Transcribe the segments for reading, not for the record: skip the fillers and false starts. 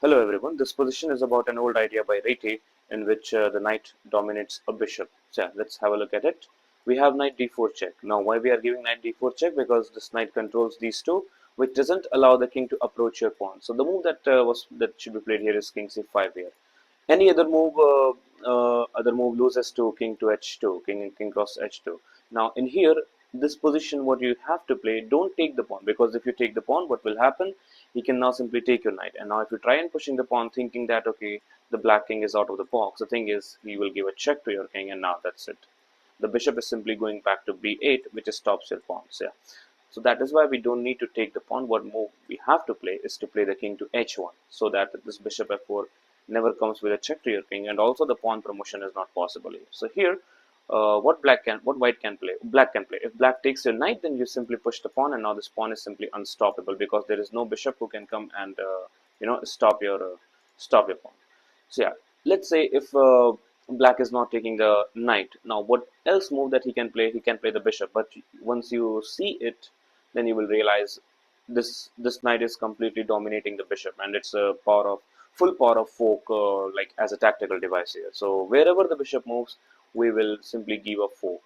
Hello everyone, this position is about an old idea by Reti in which the knight dominates a bishop. So yeah, let's have a look at it. We have knight d4 check. Now why we are giving knight d4 check? Because this knight controls these two, which doesn't allow the king to approach your pawn. So the move that should be played here is king c5 here. Any other move loses to king to h2, king and king cross h2. Now in here, this position, what you have to play, don't take the pawn, because if you take the pawn, what will happen? He can now simply take your knight. And now if you try and pushing the pawn, thinking that okay, the black king is out of the box, the thing is he will give a check to your king, and now that's it. The bishop is simply going back to b8, which stops your pawns. Yeah. So that is why we don't need to take the pawn. What move we have to play is to play the king to h1, so that this bishop f4 never comes with a check to your king, and also the pawn promotion is not possible here. So here, what white can play? Black can play. If black takes your knight, then you simply push the pawn, and now this pawn is simply unstoppable because there is no bishop who can come and stop your pawn. So yeah, let's say if black is not taking the knight, now what else move that he can play? He can play the bishop, but once you see it, then you will realize this knight is completely dominating the bishop, and it's a power of full power of fork, like as a tactical device here. So wherever the bishop moves, we will simply give a fork.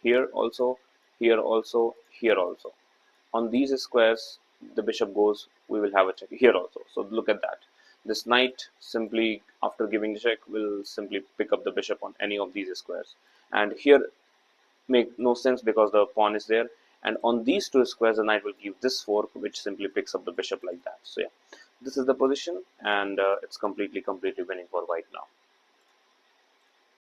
Here also, here also, here also. On these squares, the bishop goes, we will have a check here also. So look at that. This knight simply, after giving the check, will simply pick up the bishop on any of these squares. And here make no sense because the pawn is there. And on these two squares, the knight will give this fork, which simply picks up the bishop like that. So yeah, this is the position, and it's completely winning for white now.